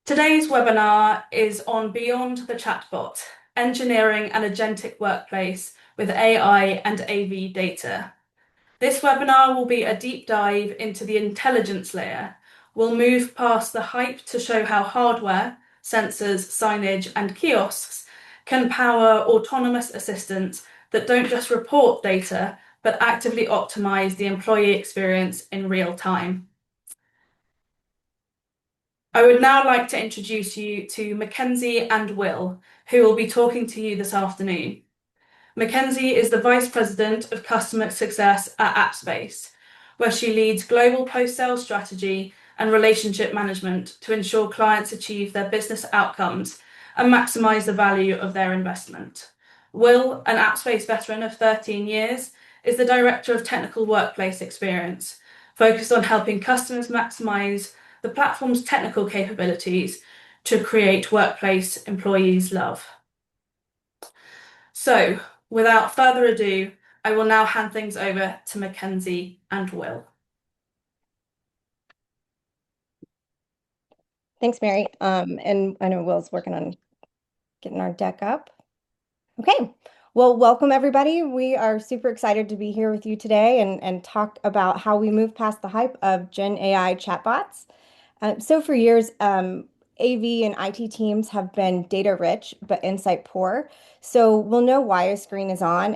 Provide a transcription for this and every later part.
Today's webinar is on Beyond the Chatbot, Engineering an Agentic Workplace with AI and AV Data. This webinar will be a deep dive into the intelligence layer. We'll move past the hype to show how hardware, sensors, signage, and kiosks can power autonomous assistants that don't just report data, but actively optimize the employee experience in real time. I would now like to introduce you to Mackenzie and Will, who will be talking to you this afternoon. Mackenzie is the Vice President of Customer Success at AppSpace, where she leads global post-sale strategy and relationship management to ensure clients achieve their business outcomes and maximize the value of their investment. Will, an AppSpace veteran of 13 years, is the Director of Technical Workplace Experience, focused on helping customers maximize the platform's technical capabilities to create workplace employees love. So, without further ado, I will now hand things over to Mackenzie and Will. Thanks, Mary. And I know Will's working on getting our deck up. Okay, well, welcome everybody. We are super excited to be here with you today and talk about how we move past the hype of Gen AI chatbots. So for years, AV and IT teams have been data rich but insight poor. So we'll know why a screen is on,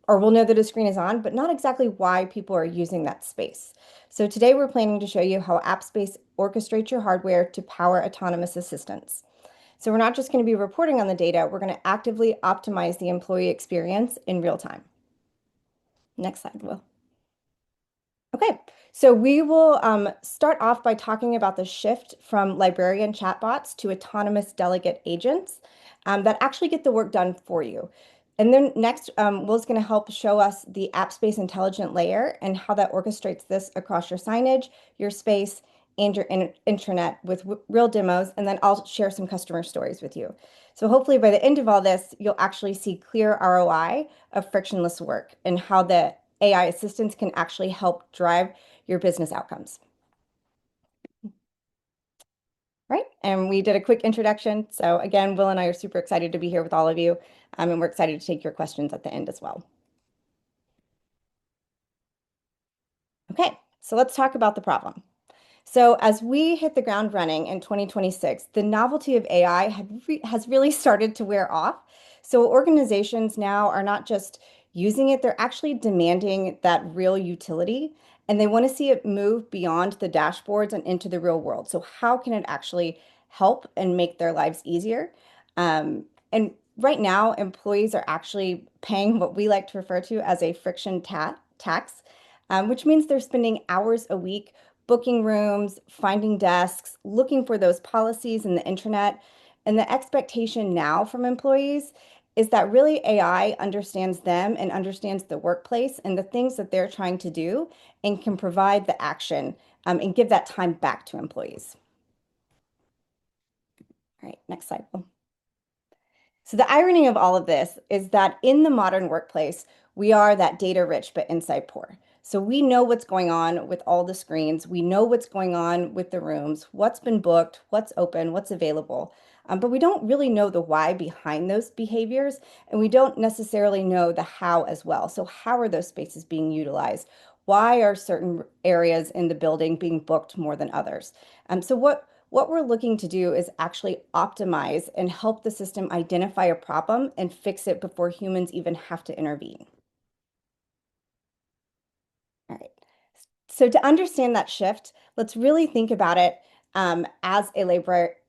or we'll know that a screen is on, but not exactly why people are using that space. So today we're planning to show you how AppSpace orchestrates your hardware to power autonomous assistants. So we're not just going to be reporting on the data, we're going to actively optimize the employee experience in real time. Next slide, Will. Okay, so we will start off by talking about the shift from librarian chatbots to autonomous delegate agents that actually get the work done for you. And then next, Will's going to help show us the AppSpace intelligent layer and how that orchestrates this across your signage, your space, and your intranet with real demos. And then I'll share some customer stories with you. So hopefully by the end of all this, you'll actually see clear ROI of frictionless work and how the AI assistants can actually help drive your business outcomes. Right, and we did a quick introduction. So again, Will and I are super excited to be here with all of you, and we're excited to take your questions at the end as well. Okay, so let's talk about the problem. So as we hit the ground running in 2026, the novelty of AI has really started to wear off. So organizations now are not just using it, they're actually demanding that real utility, and they want to see it move beyond the dashboards and into the real world. So how can it actually help and make their lives easier? And right now, employees are actually paying what we like to refer to as a friction tax, which means they're spending hours a week booking rooms, finding desks, looking for those policies in the intranet. And the expectation now from employees is that really AI understands them and understands the workplace and the things that they're trying to do and can provide the action and give that time back to employees. All right, next slide. So the irony of all of this is that in the modern workplace, we are that data rich but insight poor. So we know what's going on with all the screens. We know what's going on with the rooms, what's been booked, what's open, what's available. But we don't really know the why behind those behaviors, and we don't necessarily know the how as well. So how are those spaces being utilized? Why are certain areas in the building being booked more than others? So what we're looking to do is actually optimize and help the system identify a problem and fix it before humans even have to intervene. All right. So to understand that shift, let's really think about it as a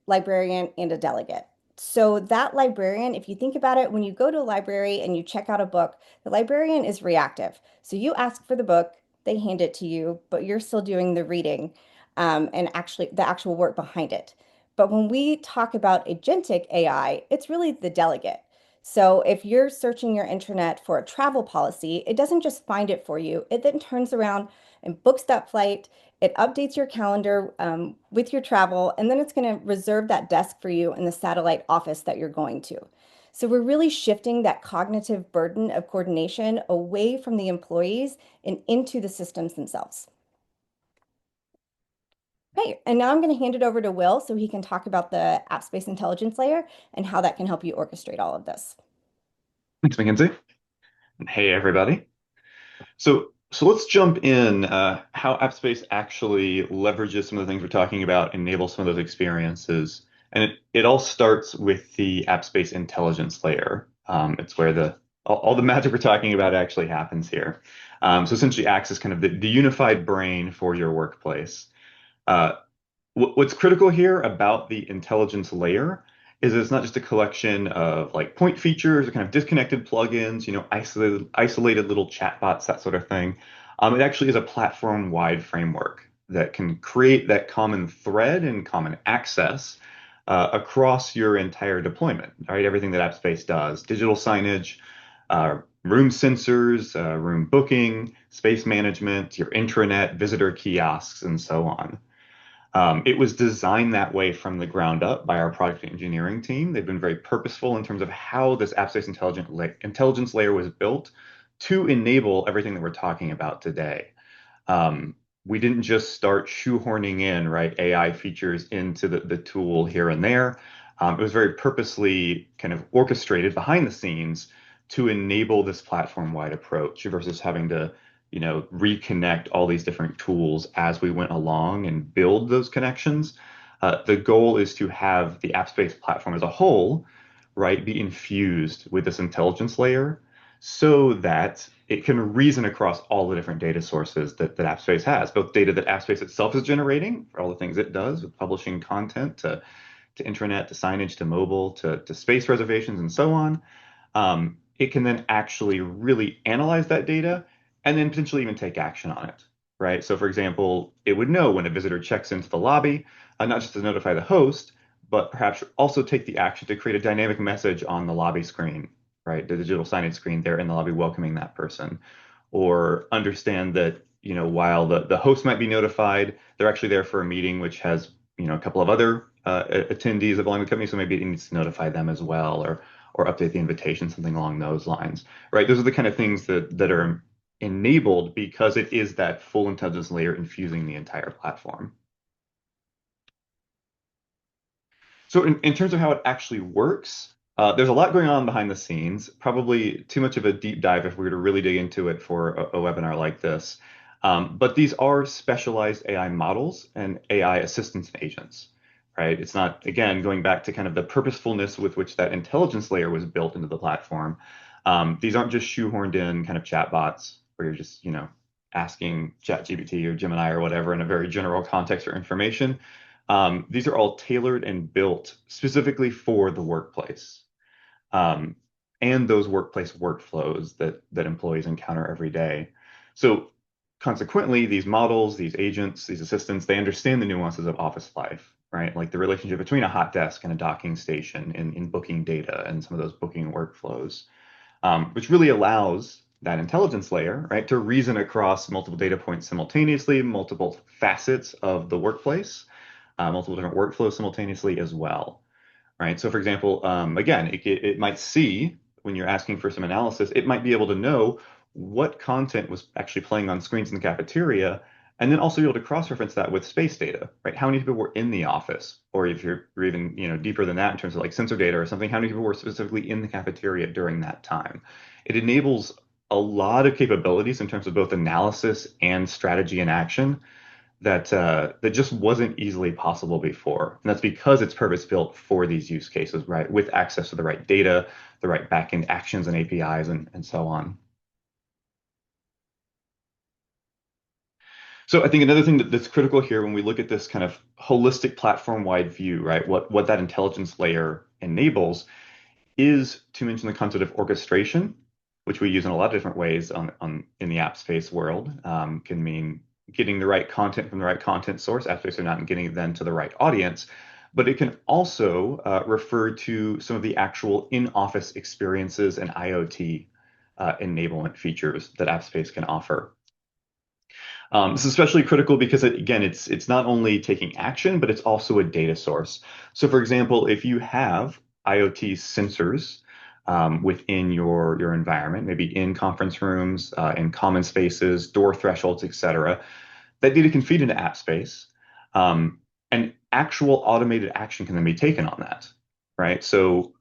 librarian and a delegate. So that librarian, if you think about it, when you go to a library and you check out a book, the librarian is reactive. So you ask for the book, they hand it to you, but you're still doing the reading and actually the actual work behind it. But when we talk about agentic AI, it's really the delegate. So if you're searching your intranet for a travel policy, it doesn't just find it for you. It then turns around and books that flight. It updates your calendar with your travel, and then it's going to reserve that desk for you in the satellite office that you're going to. So we're really shifting that cognitive burden of coordination away from the employees and into the systems themselves. Great. And now I'm going to hand it over to Will so he can talk about the app space intelligence layer and how that can help you orchestrate all of this. Thanks, Mackenzie. And hey, everybody. So let's jump in how AppSpace actually leverages some of the things we're talking about, enables some of those experiences. And it all starts with the AppSpace intelligence layer. It's where all the magic we're talking about actually happens here. So essentially acts as kind of the unified brain for your workplace. Uh, what's critical here about the intelligence layer is it's not just a collection of like point features or kind of disconnected plugins, isolated little chatbots, that sort of thing. It actually is a platform-wide framework that can create that common thread and common access across your entire deployment, right? Everything that AppSpace does, digital signage, room sensors, room booking, space management, your intranet, visitor kiosks, and so on. It was designed that way from the ground up by our product engineering team. They've been very purposeful in terms of how this AppSpace intelligence layer was built to enable everything that we're talking about today. Um, we didn't just start shoehorning in, right, AI features into the tool here and there. It was very purposely kind of orchestrated behind the scenes to enable this platform-wide approach versus having to, reconnect all these different tools as we went along and build those connections. The goal is to have the AppSpace platform as a whole, right, be infused with this intelligence layer so that it can reason across all the different data sources that AppSpace has, both data that AppSpace itself is generating for all the things it does with publishing content to intranet, to signage, to mobile, to space reservations, and so on. It can then actually really analyze that data and then potentially even take action on it, right? So, for example, it would know when a visitor checks into the lobby, not just to notify the host, but perhaps also take the action to create a dynamic message on the lobby screen, right? The digital signage screen there in the lobby welcoming that person. Or understand that, while the host might be notified, they're actually there for a meeting which has, a couple of other attendees that belong to the company, so maybe it needs to notify them as well, or update the invitation, something along those lines, right? Those are the kind of things that are enabled because it is that full intelligence layer infusing the entire platform. So in terms of how it actually works, there's a lot going on behind the scenes. Probably too much of a deep dive if we were to really dig into it for a webinar like this. But these are specialized AI models and AI assistants and agents, right? It's not, again, going back to kind of the purposefulness with which that intelligence layer was built into the platform. These aren't just shoehorned in kind of chatbots where you're just, asking ChatGPT or Gemini or whatever in a very general context or information. These are all tailored and built specifically for the workplace, um, and those workplace workflows that employees encounter every day. So consequently, these models, these agents, these assistants, they understand the nuances of office life, right? Like the relationship between a hot desk and a docking station in booking data and some of those booking workflows, which really allows that intelligence layer, right, to reason across multiple data points simultaneously, multiple facets of the workplace, multiple different workflows simultaneously as well, right? So for example, again, it might see when you're asking for some analysis, it might be able to know what content was actually playing on screens in the cafeteria, and then also be able to cross-reference that with space data, right? How many people were in the office, or if you're even deeper than that in terms of like sensor data or something, how many people were specifically in the cafeteria during that time? It enables a lot of capabilities in terms of both analysis and strategy and action that just wasn't easily possible before. And that's because it's purpose built for these use cases, right? With access to the right data, the right backend actions and APIs, and so on. So I think another thing that's critical here when we look at this kind of holistic platform-wide view, right? What that intelligence layer enables is to mention the concept of orchestration, which we use in a lot of different ways in the app space world. Can mean getting the right content from the right content source, app space or not, and getting it then to the right audience. But it can also refer to some of the actual in-office experiences and IoT enablement features that AppSpace can offer. This is especially critical because again, it's not only taking action, but it's also a data source. So for example, if you have IoT sensors within your environment, maybe in conference rooms, in common spaces, door thresholds, etc., that data can feed into AppSpace. and actual automated action can then be taken on that, right? So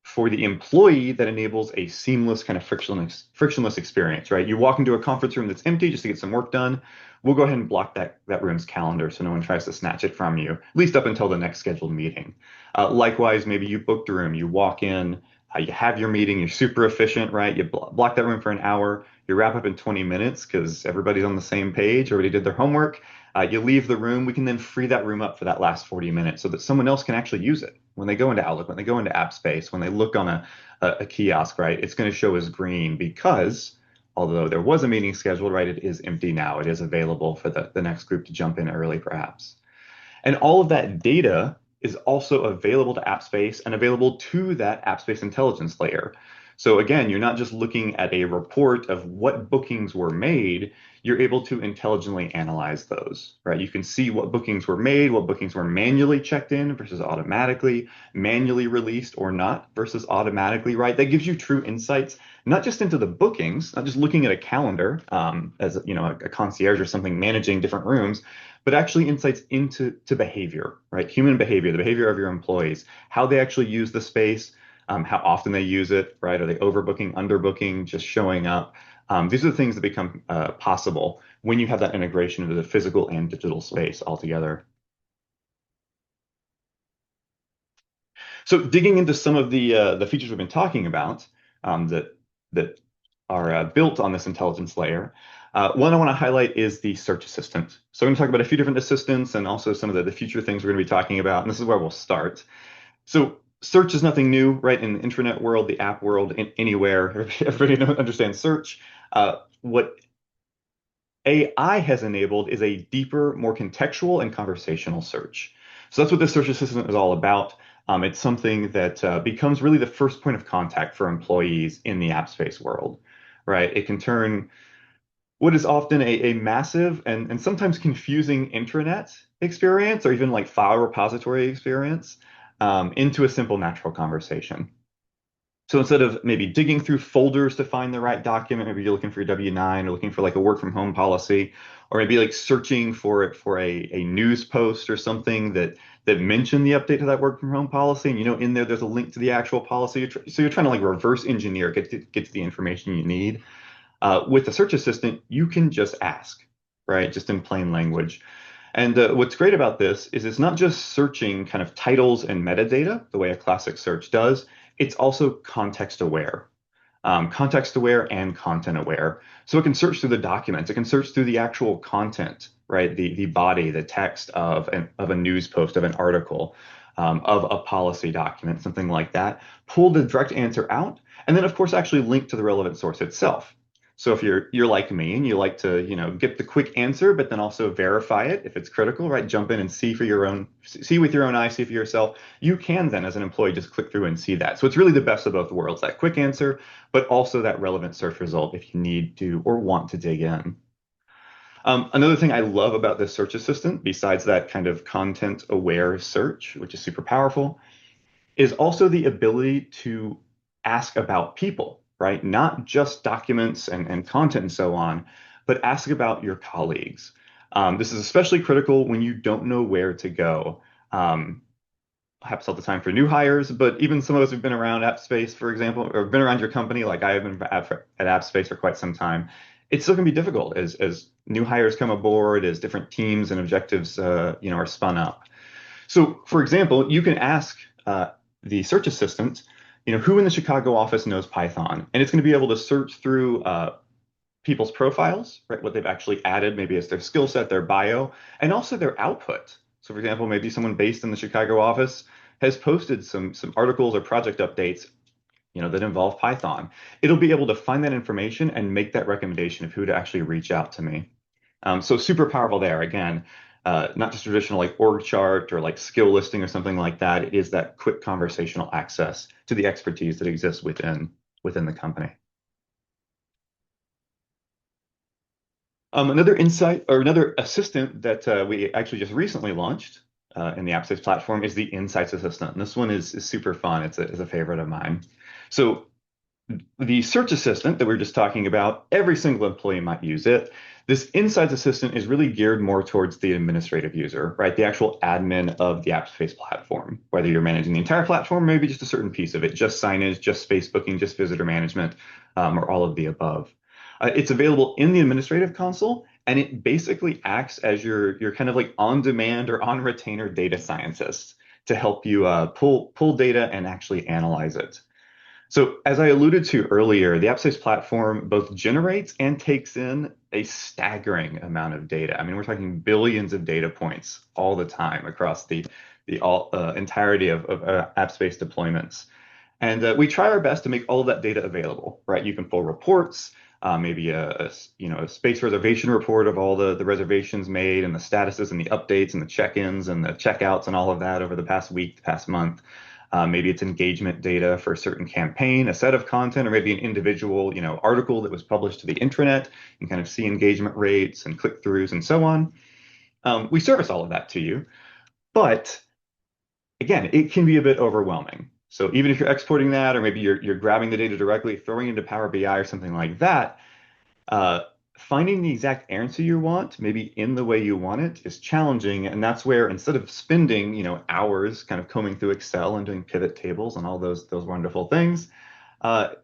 for the employee, that enables a seamless kind of frictionless experience, right? You walk into a conference room that's empty just to get some work done. We'll go ahead and block that room's calendar so no one tries to snatch it from you, at least up until the next scheduled meeting. Likewise, maybe you booked a room, you walk in, you have your meeting, you're super efficient, right? You block that room for an hour, you wrap up in 20 minutes because everybody's on the same page, everybody did their homework. You leave the room, we can then free that room up for that last 40 minutes so that someone else can actually use it. When they go into Outlook, when they go into AppSpace, when they look on a kiosk, right, it's going to show as green because although there was a meeting scheduled, right, it is empty now. It is available for the next group to jump in early, perhaps. And all of that data is also available to AppSpace and available to that AppSpace intelligence layer. So again, you're not just looking at a report of what bookings were made, you're able to intelligently analyze those, right? You can see what bookings were made, what bookings were manually checked in versus automatically, manually released or not versus automatically, right? That gives you true insights, not just into the bookings, not just looking at a calendar as a concierge or something managing different rooms, but actually insights into behavior, right? Human behavior, the behavior of your employees, how they actually use the space, how often they use it, right? Are they overbooking, underbooking, just showing up? These are the things that become possible when you have that integration into the physical and digital space altogether. So digging into some of the features we've been talking about that are built on this intelligence layer, one I want to highlight is the search assistant. So I'm going to talk about a few different assistants and also some of the future things we're going to be talking about. And this is where we'll start. So search is nothing new, right? In the intranet world, the app world, anywhere, everybody understands search. What AI has enabled is a deeper, more contextual and conversational search. So that's what this search assistant is all about. It's something that becomes really the first point of contact for employees in the app space world, right? It can turn what is often a massive and sometimes confusing intranet experience or even like file repository experience into a simple natural conversation. So instead of maybe digging through folders to find the right document, maybe you're looking for your W-9 or looking for like a work from home policy, or maybe like searching for it for a news post or something that mentioned the update to that work from home policy. And in there's a link to the actual policy. So you're trying to like reverse engineer, get to the information you need. With the search assistant, you can just ask, right? Just in plain language. And what's great about this is it's not just searching kind of titles and metadata the way a classic search does, it's also context aware and content aware. So it can search through the documents, it can search through the actual content, right? The body, the text of a news post, of an article, of a policy document, something like that, pull the direct answer out, and then of course actually link to the relevant source itself. So if you're like me and you like to, get the quick answer, but then also verify it if it's critical, right? Jump in and see with your own eyes, see for yourself. You can then, as an employee, just click through and see that. So it's really the best of both worlds, that quick answer, but also that relevant search result if you need to or want to dig in. Another thing I love about this search assistant, besides that kind of content aware search, which is super powerful, is also the ability to ask about people, right? Not just documents and content and so on, but ask about your colleagues. This is especially critical when you don't know where to go. Perhaps all the time for new hires, but even some of us who've been around AppSpace, for example, or been around your company, like I have been at AppSpace for quite some time, it's still going to be difficult as new hires come aboard, as different teams and objectives, are spun up. So, for example, you can ask the search assistant, who in the Chicago office knows Python, and it's going to be able to search through people's profiles, right? What they've actually added, maybe as their skill set, their bio, and also their output. So, for example, maybe someone based in the Chicago office has posted some articles or project updates, that involve Python. It'll be able to find that information and make that recommendation of who to actually reach out to me. So super powerful there. Again, not just traditional like org chart or like skill listing or something like that. It is that quick conversational access to the expertise that exists within the company. Another insight or another assistant that we actually just recently launched in the AppSpace platform is the Insights Assistant. And this one is super fun. It's a favorite of mine. So The search assistant that we were just talking about, every single employee might use it. This insights assistant is really geared more towards the administrative user, right? The actual admin of the AppSpace platform, whether you're managing the entire platform, maybe just a certain piece of it, just signage, just space booking, just visitor management, or all of the above. It's available in the administrative console, and it basically acts as your kind of like on-demand or on-retainer data scientist to help you pull data and actually analyze it. So, as I alluded to earlier, the AppSpace platform both generates and takes in a staggering amount of data. I mean, we're talking billions of data points all the time across the entirety of AppSpace deployments. And we try our best to make all of that data available, right? You can pull reports, maybe a space reservation report of all the reservations made and the statuses and the updates and the check-ins and the checkouts and all of that over the past week, the past month. Maybe it's engagement data for a certain campaign, a set of content, or maybe an individual, article that was published to the intranet and kind of see engagement rates and click-throughs and so on. We service all of that to you, but again, it can be a bit overwhelming. So even if you're exporting that, or maybe you're grabbing the data directly, throwing it into Power BI or something like that, uh, finding the exact answer you want, maybe in the way you want it, is challenging. And that's where instead of spending, hours kind of combing through Excel and doing pivot tables and all those wonderful things,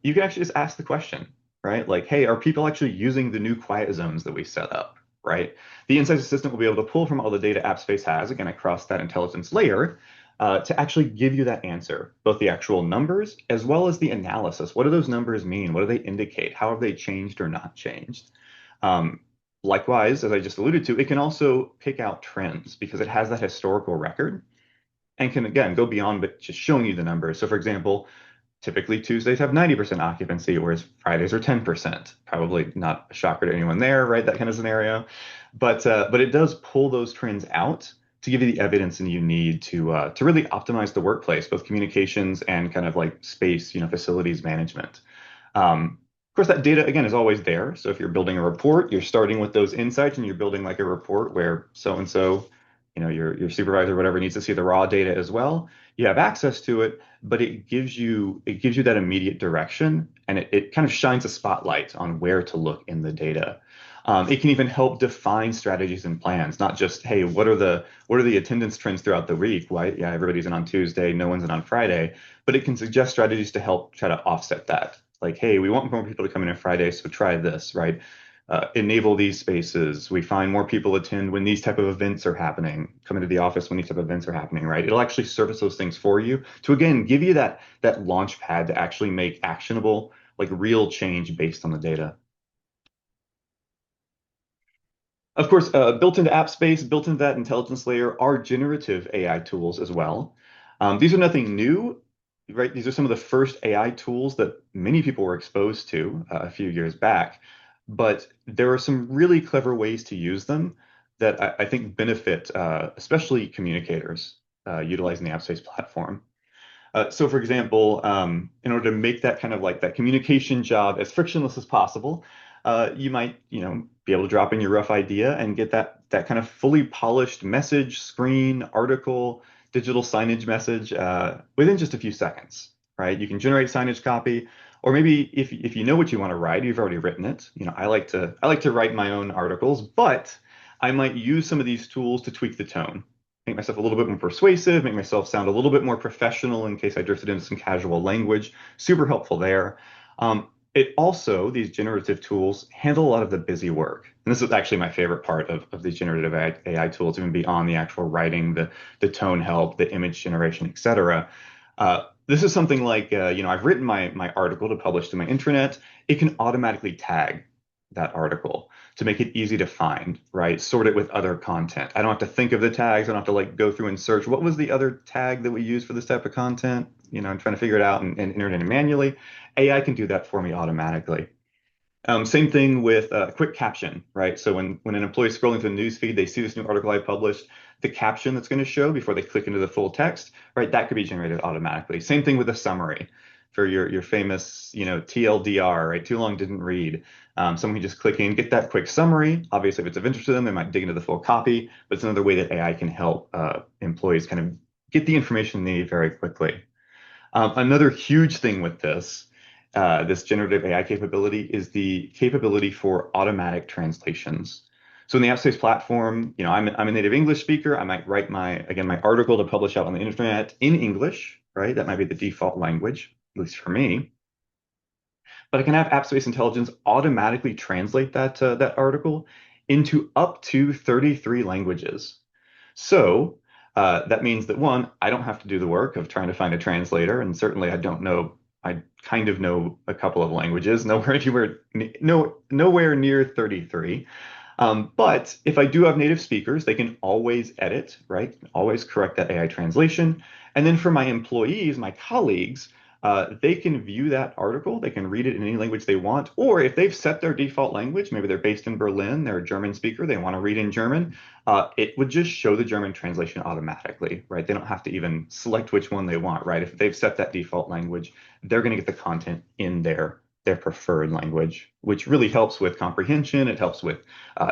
you can actually just ask the question, right? Like, hey, are people actually using the new quiet zones that we set up, right? The Insights Assistant will be able to pull from all the data AppSpace has, again, across that intelligence layer, to actually give you that answer, both the actual numbers as well as the analysis. What do those numbers mean? What do they indicate? How have they changed or not changed? Um, Likewise, as I just alluded to, it can also pick out trends because it has that historical record and can, again, go beyond but just showing you the numbers. So, for example, typically Tuesdays have 90% occupancy, whereas Fridays are 10%. Probably not a shocker to anyone there, right? That kind of scenario. But it does pull those trends out to give you the evidence and you need to really optimize the workplace, both communications and kind of like space, facilities management. Of course, that data again is always there. So if you're building a report, you're starting with those insights and you're building like a report where so and so, your supervisor, whatever, needs to see the raw data as well. You have access to it, but it gives you that immediate direction and it kind of shines a spotlight on where to look in the data. It can even help define strategies and plans, not just, hey, what are the attendance trends throughout the week? Why, yeah, everybody's in on Tuesday, no one's in on Friday, but it can suggest strategies to help try to offset that. Like, hey, we want more people to come in on Friday, so try this, right? Enable these spaces. We find more people attend when these type of events are happening. Come into the office when these type of events are happening, right? It'll actually service those things for you to again give you that launch pad to actually make actionable, like real change based on the data. Of course, built into AppSpace, built into that intelligence layer are generative AI tools as well. These are nothing new, right? These are some of the first AI tools that many people were exposed to a few years back. But there are some really clever ways to use them that I think benefit, especially communicators utilizing the AppSpace platform. So for example, in order to make that kind of like that communication job as frictionless as possible, you might, be able to drop in your rough idea and get that kind of fully polished message, screen, article, digital signage message within just a few seconds, right? You can generate signage copy, or maybe if you know what you want to write, you've already written it. I like to write my own articles, but I might use some of these tools to tweak the tone, make myself a little bit more persuasive, make myself sound a little bit more professional in case I drifted into some casual language. Super helpful there. It also, these generative tools handle a lot of the busy work. And this is actually my favorite part of these generative AI tools, even beyond the actual writing, the tone help, the image generation, et cetera. This is something like, I've written my article to publish to my intranet. It can automatically tag that article to make it easy to find, right? Sort it with other content. I don't have to think of the tags. I don't have to like go through and search what was the other tag that we use for this type of content. I'm trying to figure it out and enter it in manually. AI can do that for me automatically. Same thing with quick caption, right? So when an employee is scrolling through the news feed, they see this new article I published, the caption that's going to show before they click into the full text, right? That could be generated automatically. Same thing with a summary for your famous, TLDR, right? Too long didn't read. Someone can just click in, get that quick summary. Obviously, if it's of interest to them, they might dig into the full copy, but it's another way that AI can help employees kind of get the information they need very quickly. Another huge thing with this this generative AI capability is the capability for automatic translations. So in the AppSpace platform, I'm a native English speaker. I might write my article to publish out on the internet in English, right? That might be the default language, at least for me. But I can have AppSpace Intelligence automatically translate that article into up to 33 languages. So that means that one, I don't have to do the work of trying to find a translator, and certainly I don't know. I kind of know a couple of languages, nowhere near 33. But if I do have native speakers, they can always edit, right? Always correct that AI translation. And then for my employees, my colleagues, they can view that article. They can read it in any language they want. Or if they've set their default language, maybe they're based in Berlin, they're a German speaker, they want to read in German, it would just show the German translation automatically, right? They don't have to even select which one they want, right? If they've set that default language, they're going to get the content in their preferred language, which really helps with comprehension. It helps with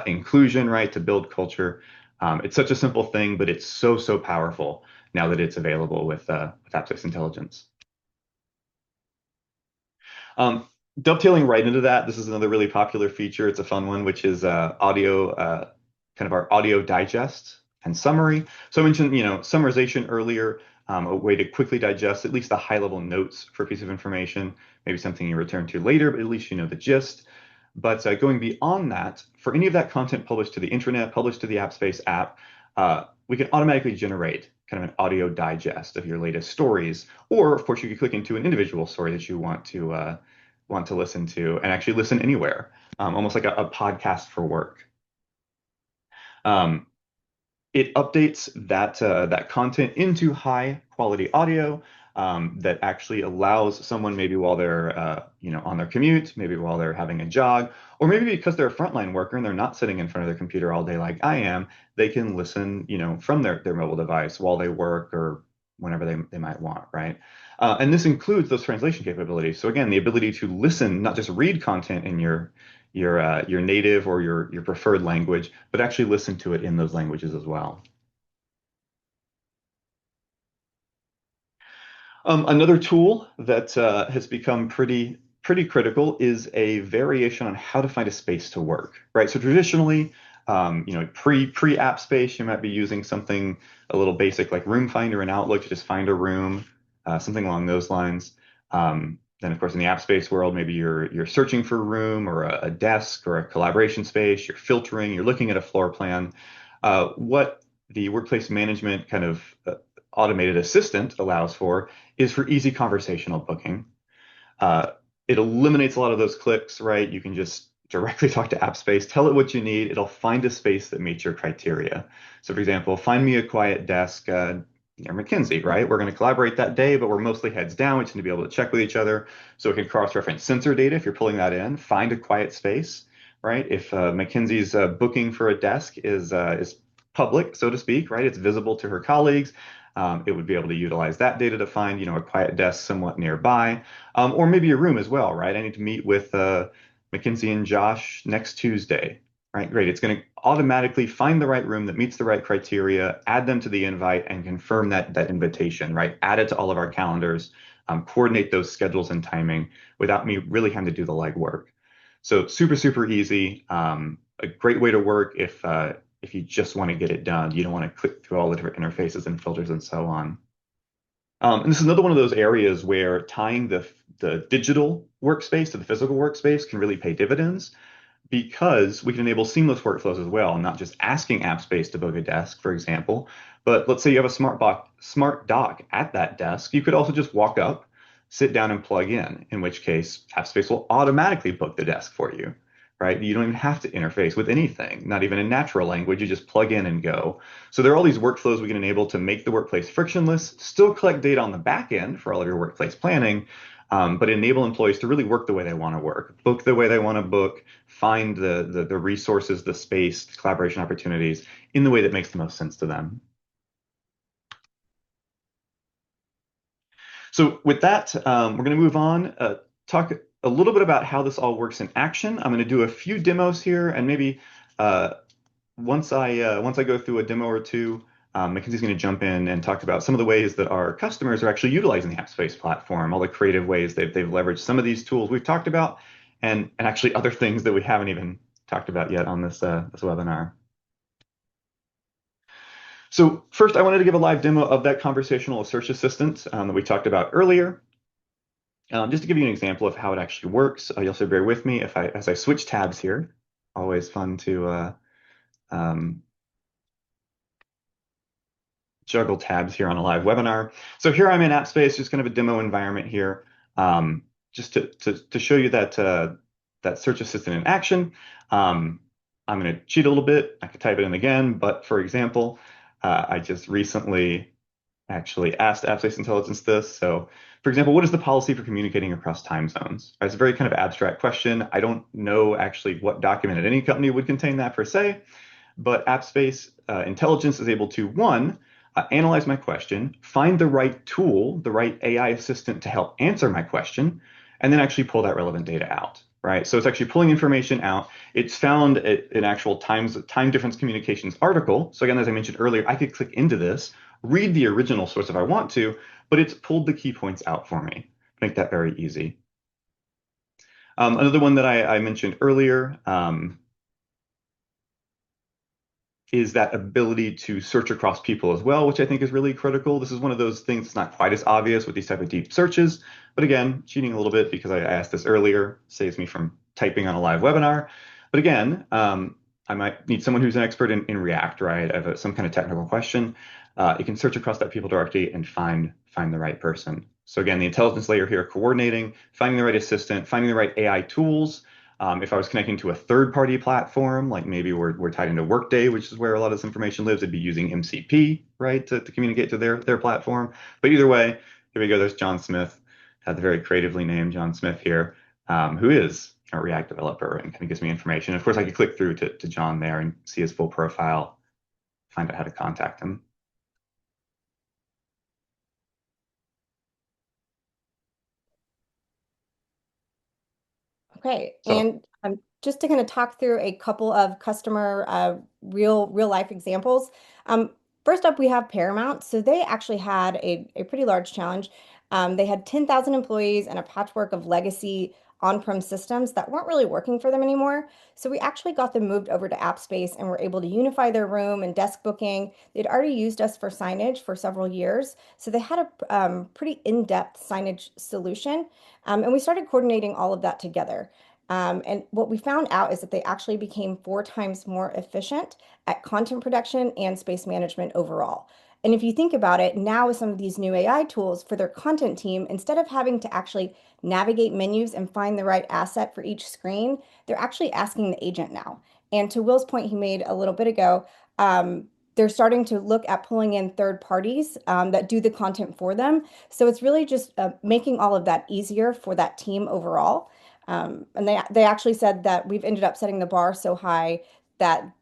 inclusion, right, to build culture. It's such a simple thing, but it's so, so powerful now that it's available with AppSpace Intelligence. Um, Dovetailing right into that, this is another really popular feature. It's a fun one, which is kind of our audio digest and summary. So I mentioned, summarization earlier, a way to quickly digest at least the high-level notes for a piece of information, maybe something you return to later, but at least you know the gist. But going beyond that, for any of that content published to the internet, published to the AppSpace app, we can automatically generate kind of an audio digest of your latest stories. Or, of course, you could click into an individual story that you want to listen to and actually listen anywhere, almost like a podcast for work. Um, it updates that content into high quality audio that actually allows someone maybe while they're on their commute, maybe while they're having a jog, or maybe because they're a frontline worker and they're not sitting in front of their computer all day like I am, they can listen from their mobile device while they work or whenever they might want, right? And this includes those translation capabilities. So again, the ability to listen, not just read content in your native or your preferred language, but actually listen to it in those languages as well. Another tool that has become pretty critical is a variation on how to find a space to work, right? So traditionally, pre app space, you might be using something a little basic like Room Finder and Outlook to just find a room, something along those lines. Then, of course, in the app space world, maybe you're searching for a room or a desk or a collaboration space. You're filtering. You're looking at a floor plan. What the workplace management kind of automated assistant allows for is for easy conversational booking. Uh, it eliminates a lot of those clicks, right? You can just directly talk to AppSpace, tell it what you need. It'll find a space that meets your criteria. So, for example, find me a quiet desk near McKinsey, right? We're going to collaborate that day, but we're mostly heads down. We tend to be able to check with each other. So we can cross-reference sensor data if you're pulling that in. Find a quiet space, right? If McKinsey's booking for a desk is public, so to speak, right? It's visible to her colleagues. It would be able to utilize that data to find, a quiet desk somewhat nearby, or maybe a room as well, right? I need to meet with McKinsey and Josh next Tuesday, right? Great. It's going to automatically find the right room that meets the right criteria, add them to the invite, and confirm that invitation, right? Add it to all of our calendars, coordinate those schedules and timing without me really having to do the legwork. So super, super easy. A great way to work if you just want to get it done. You don't want to click through all the different interfaces and filters and so on. And this is another one of those areas where tying the digital workspace to the physical workspace can really pay dividends because we can enable seamless workflows as well, not just asking AppSpace to book a desk, for example. But let's say you have a smart dock at that desk. You could also just walk up, sit down, and plug in which case AppSpace will automatically book the desk for you, right? You don't even have to interface with anything, not even in natural language. You just plug in and go. So there are all these workflows we can enable to make the workplace frictionless, still collect data on the back end for all of your workplace planning, but enable employees to really work the way they want to work, book the way they want to book, find the resources, the space, the collaboration opportunities in the way that makes the most sense to them. So with that, we're going to move on, talk a little bit about how this all works in action. I'm going to do a few demos here, and maybe once I go through a demo or two, Mackenzie's going to jump in and talk about some of the ways that our customers are actually utilizing the AppSpace platform, all the creative ways they've leveraged some of these tools we've talked about, and actually other things that we haven't even talked about yet on this webinar. So first, I wanted to give a live demo of that conversational search assistant that we talked about earlier. Just to give you an example of how it actually works, you'll also bear with me as I switch tabs here. Always fun to um, juggle tabs here on a live webinar. So here I'm in AppSpace, just kind of a demo environment here, just to show you that search assistant in action. I'm going to cheat a little bit. I could type it in again, but for example, I just recently actually asked AppSpace Intelligence this. So, for example, what is the policy for communicating across time zones? It's a very kind of abstract question. I don't know actually what document at any company would contain that per se, but AppSpace Intelligence is able to, one, analyze my question, find the right tool, the right AI assistant to help answer my question, and then actually pull that relevant data out, right? So it's actually pulling information out. It's found an actual time difference communications article. So again, as I mentioned earlier, I could click into this, read the original source if I want to, but it's pulled the key points out for me. Make that very easy. Another one that I mentioned earlier, is that ability to search across people as well, which I think is really critical. This is one of those things that's not quite as obvious with these type of deep searches. But again, cheating a little bit because I asked this earlier, saves me from typing on a live webinar. But again, I might need someone who's an expert in React, right? I have some kind of technical question. You can search across that people directory and find the right person. So again, the intelligence layer here, coordinating, finding the right assistant, finding the right AI tools. If I was connecting to a third-party platform, like maybe we're tied into Workday, which is where a lot of this information lives, it'd be using MCP, right, to communicate to their platform. But either way, here we go. There's John Smith, the very creatively named John Smith here, who is a React developer and kind of gives me information. Of course, I could click through to John there and see his full profile, find out how to contact him. Okay, So and just to kind of talk through a couple of customer real life examples. Um, First up, we have Paramount. So they actually had a pretty large challenge. They had 10,000 employees and a patchwork of legacy on-prem systems that weren't really working for them anymore. So we actually got them moved over to AppSpace and were able to unify their room and desk booking. They'd already used us for signage for several years. So they had a pretty in-depth signage solution. And we started coordinating all of that together. And what we found out is that they actually became 4 times more efficient at content production and space management overall. And if you think about it, now with some of these new AI tools for their content team, instead of having to actually navigate menus and find the right asset for each screen, they're actually asking the agent now. And to Will's point he made a little bit ago, they're starting to look at pulling in third parties that do the content for them. So it's really just making all of that easier for that team overall. And they actually said that we've ended up setting the bar so high that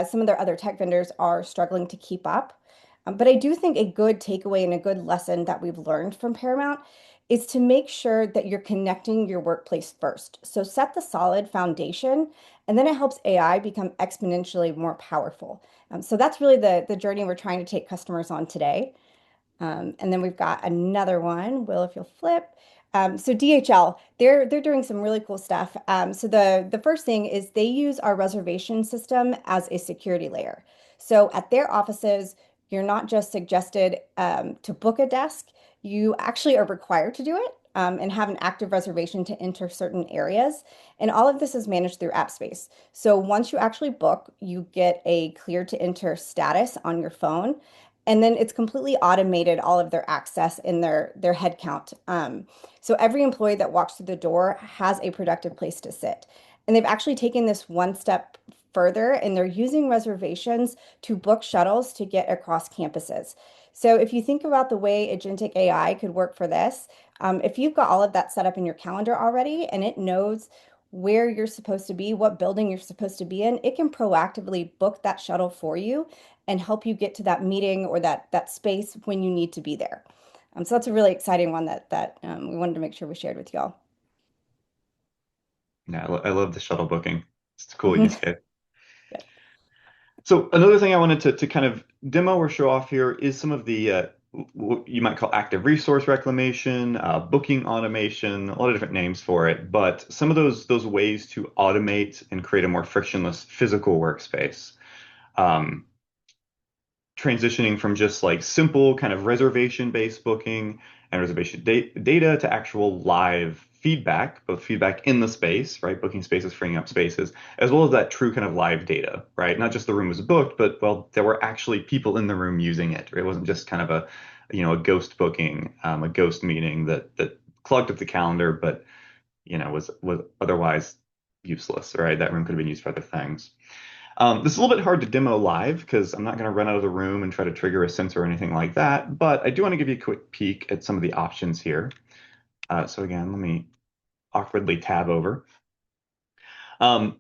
some of their other tech vendors are struggling to keep up. But I do think a good takeaway and a good lesson that we've learned from Paramount is to make sure that you're connecting your workplace first. So set the solid foundation, and then it helps AI become exponentially more powerful. So that's really the journey we're trying to take customers on today. And then we've got another one, Will, if you'll flip. So DHL, they're doing some really cool stuff. So the first thing is they use our reservation system as a security layer. So at their offices, you're not just suggested to book a desk, you actually are required to do it and have an active reservation to enter certain areas. And all of this is managed through AppSpace. So once you actually book, you get a clear to enter status on your phone. And then it's completely automated all of their access in their head count. So every employee that walks through the door has a productive place to sit. And they've actually taken this one step further and they're using reservations to book shuttles to get across campuses. So if you think about the way Agentic AI could work for this, if you've got all of that set up in your calendar already and it knows where you're supposed to be, what building you're supposed to be in, it can proactively book that shuttle for you and help you get to that meeting or that space when you need to be there. So that's a really exciting one that we wanted to make sure we shared with y'all. yeah, I love the shuttle booking. It's a cool use case. So another thing I wanted to kind of demo or show off here is some of the what you might call active resource reclamation, booking automation, a lot of different names for it, but some of those ways to automate and create a more frictionless physical workspace. Um, Transitioning from just like simple kind of reservation-based booking and reservation data to actual live feedback, both feedback in the space, right? Booking spaces, freeing up spaces, as well as that true kind of live data, right? Not just the room was booked, but well, there were actually people in the room using it. Right? It wasn't just kind of a ghost booking, a ghost meeting that clogged up the calendar, but was otherwise useless, right? That room could have been used for other things. This is a little bit hard to demo live because I'm not going to run out of the room and try to trigger a sensor or anything like that, but I do want to give you a quick peek at some of the options here. So again, let me awkwardly tab over. Um,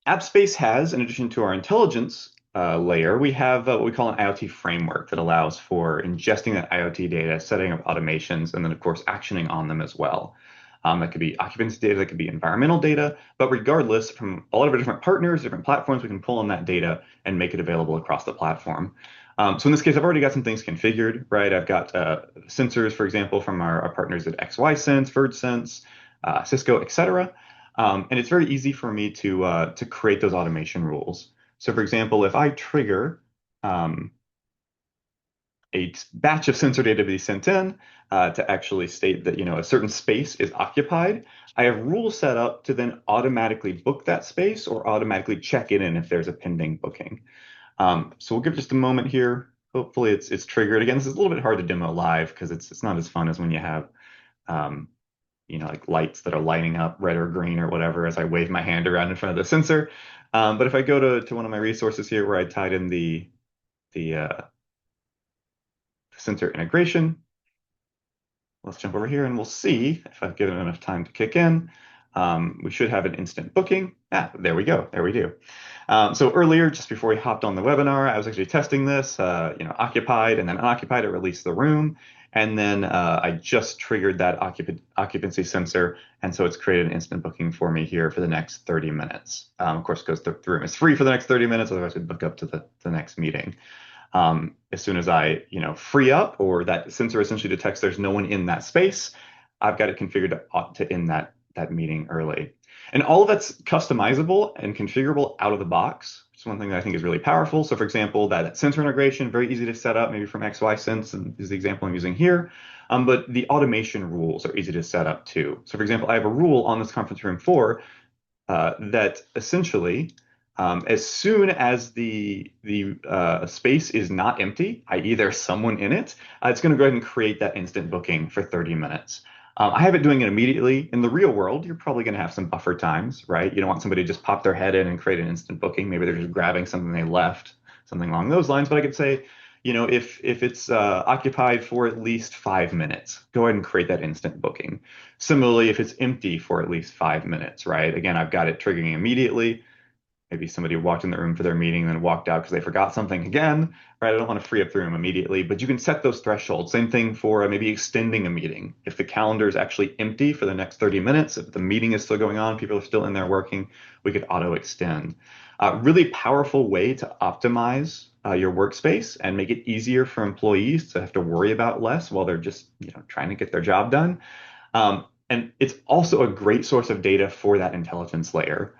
AppSpace has, in addition to our intelligence layer, we have what we call an IoT framework that allows for ingesting that IoT data, setting up automations, and then, of course, actioning on them as well. That could be occupancy data, that could be environmental data, but regardless, from a lot of our different partners, different platforms, we can pull on that data and make it available across the platform. So in this case, I've already got some things configured, right? I've got sensors, for example, from our partners at XYSense, VergeSense, Cisco, et cetera. And it's very easy for me to create those automation rules. So for example, if I trigger um, a batch of sensor data to be sent in to actually state that a certain space is occupied, I have rules set up to then automatically book that space or automatically check it in if there's a pending booking. So we'll give just a moment here. Hopefully it's triggered. Again, this is a little bit hard to demo live because it's not as fun as when you have um, like lights that are lighting up red or green or whatever as I wave my hand around in front of the sensor. But if I go to one of my resources here where I tied in the sensor integration, let's jump over here and we'll see if I've given it enough time to kick in. We should have an instant booking. There we go. There we do. So earlier, just before we hopped on the webinar, I was actually testing this, occupied and then unoccupied, it released the room. And then I just triggered that occupancy sensor. And so it's created an instant booking for me here for the next 30 minutes. Of course, because the room is free for the next 30 minutes, otherwise we'd book up to the next meeting. As soon as I, free up or that sensor essentially detects there's no one in that space, I've got it configured to end that meeting early. And all of that's customizable and configurable out of the box. It's one thing that I think is really powerful. So for example, that sensor integration, very easy to set up, maybe from XYSense, and is the example I'm using here. But the automation rules are easy to set up too. So for example, I have a rule on this conference room 4 that essentially, as soon as the space is not empty, i.e., there's someone in it, it's going to go ahead and create that instant booking for 30 minutes. I have it doing it immediately. In the real world, you're probably going to have some buffer times, right? You don't want somebody to just pop their head in and create an instant booking. Maybe they're just grabbing something they left, something along those lines. But I could say, if it's occupied for at least 5 minutes, go ahead and create that instant booking. Similarly, if it's empty for at least 5 minutes, right? Again, I've got it triggering immediately. Maybe somebody walked in the room for their meeting and then walked out because they forgot something again, right? I don't want to free up the room immediately, but you can set those thresholds. Same thing for maybe extending a meeting. If the calendar is actually empty for the next 30 minutes, if the meeting is still going on, people are still in there working, we could auto extend. Really powerful way to optimize your workspace and make it easier for employees to have to worry about less while they're just trying to get their job done. And it's also a great source of data for that intelligence layer.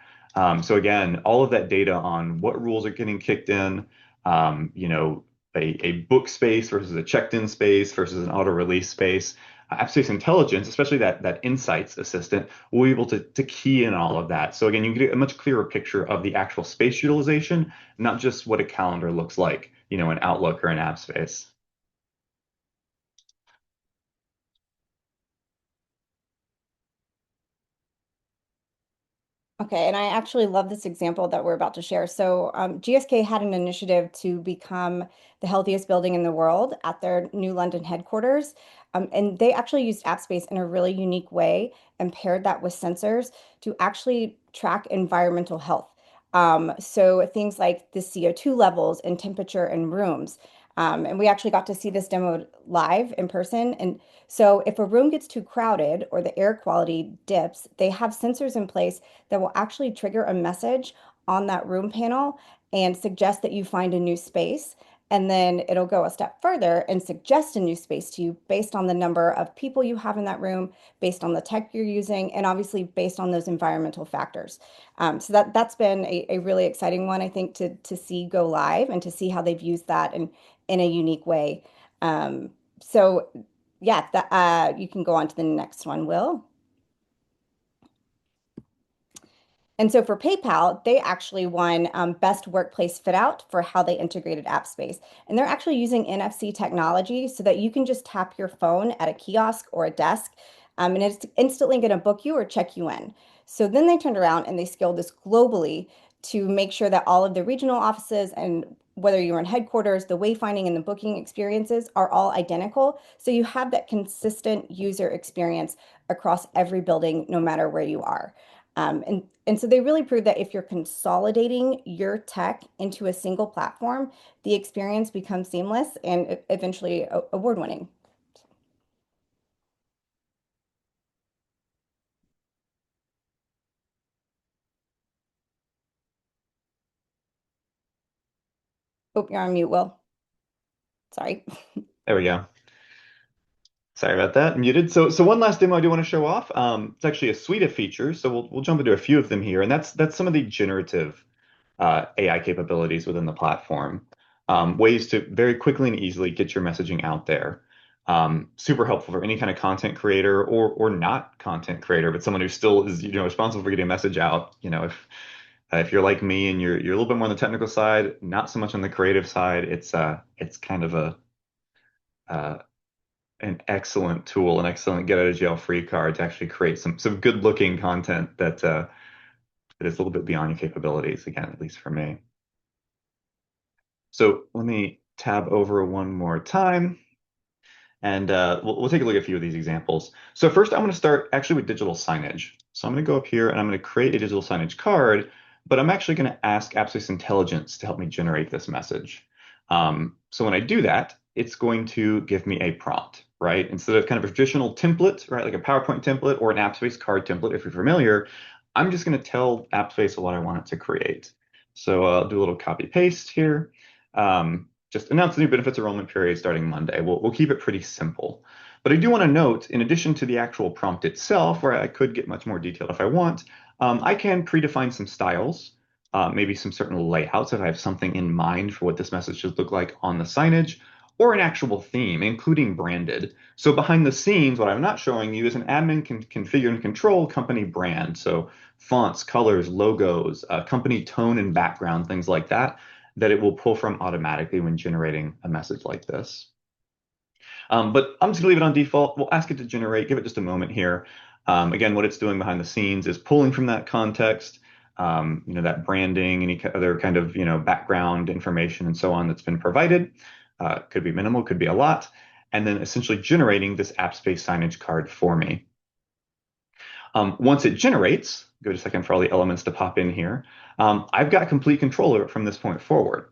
So again, all of that data on what rules are getting kicked in, um, you know, a book space versus a checked-in space versus an auto-release space. AppSpace Intelligence, especially that Insights assistant, will be able to key in all of that. So again, you can get a much clearer picture of the actual space utilization, not just what a calendar looks like, in Outlook or in AppSpace. Okay, and I actually love this example that we're about to share. So, GSK had an initiative to become the healthiest building in the world at their new London headquarters. And they actually used AppSpace in a really unique way and paired that with sensors to actually track environmental health. So things like the CO2 levels and temperature in rooms. And we actually got to see this demoed live in person. And so if a room gets too crowded or the air quality dips, they have sensors in place that will actually trigger a message on that room panel and suggest that you find a new space. And then it'll go a step further and suggest a new space to you based on the number of people you have in that room, based on the tech you're using, and obviously based on those environmental factors. So that's been a really exciting one, I think, to see go live and to see how they've used that in a unique way. Um, so yeah, you can go on to the next one, Will. And so for PayPal, they actually won Best Workplace Fit Out for how they integrated AppSpace. And they're actually using NFC technology so that you can just tap your phone at a kiosk or a desk, and it's instantly going to book you or check you in. So then they turned around and they scaled this globally to make sure that all of the regional offices and whether you're in headquarters, the wayfinding and the booking experiences are all identical. So you have that consistent user experience across every building, no matter where you are. And so they really proved that if you're consolidating your tech into a single platform, the experience becomes seamless and eventually award winning. Oh, you're on mute, Will. Sorry. There we go. Sorry about that. Muted. So one last demo I do want to show off. It's actually a suite of features. So we'll jump into a few of them here, and that's some of the generative AI capabilities within the platform. Ways to very quickly and easily get your messaging out there. Super helpful for any kind of content creator or not content creator, but someone who still is responsible for getting a message out. If you're like me and you're a little bit more on the technical side, not so much on the creative side, it's kind of a uh, an excellent tool, an excellent get out of jail free card to actually create some good looking content that is a little bit beyond your capabilities, again, at least for me. So let me tab over one more time. And we'll take a look at a few of these examples. So first, I'm going to start actually with digital signage. So I'm going to go up here and I'm going to create a digital signage card, but I'm actually going to ask AppSpace Intelligence to help me generate this message. So when I do that, it's going to give me a prompt, right? Instead of kind of a traditional template, right, like a PowerPoint template or an AppSpace card template, if you're familiar, I'm just going to tell AppSpace what I want it to create. So I'll do a little copy paste here. Just announce the new benefits enrollment period starting Monday. We'll keep it pretty simple. But I do want to note, in addition to the actual prompt itself, where I could get much more detailed if I want, I can predefine some styles, maybe some certain layouts if I have something in mind for what this message should look like on the signage, or an actual theme, including branded. So behind the scenes, what I'm not showing you is an admin can configure and control company brand. So fonts, colors, logos, company tone and background, things like that that it will pull from automatically when generating a message like this. But I'm just gonna leave it on default. We'll ask it to generate, give it just a moment here. Again, what it's doing behind the scenes is pulling from that context, that branding, any other kind of, background information and so on that's been provided. Could be minimal, could be a lot. And then essentially generating this app space signage card for me. Once it generates, go to a second for all the elements to pop in here. I've got complete control over it from this point forward.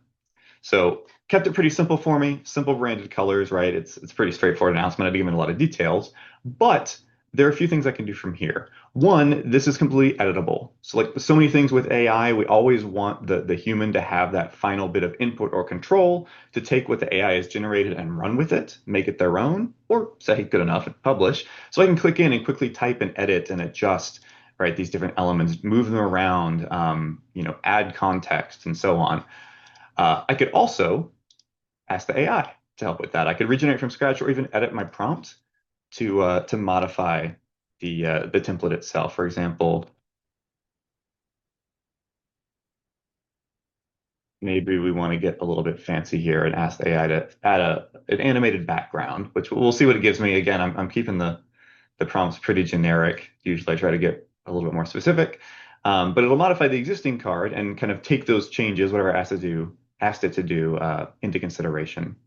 So kept it pretty simple for me, simple branded colors, right? It's pretty straightforward announcement. I didn't give it a lot of details, but there are a few things I can do from here. One, this is completely editable. So like so many things with AI, we always want the human to have that final bit of input or control to take what the AI has generated and run with it, make it their own, or say good enough and publish. So I can click in and quickly type and edit and adjust, right, these different elements, move them around, add context and so on. I could also ask the AI to help with that. I could regenerate from scratch or even edit my prompt to modify the template itself. For example, maybe we want to get a little bit fancy here and ask the AI to add an animated background, which we'll see what it gives me. Again, I'm keeping the prompts pretty generic. Usually I try to get a little bit more specific. But it'll modify the existing card and kind of take those changes, whatever I asked it to do, into consideration.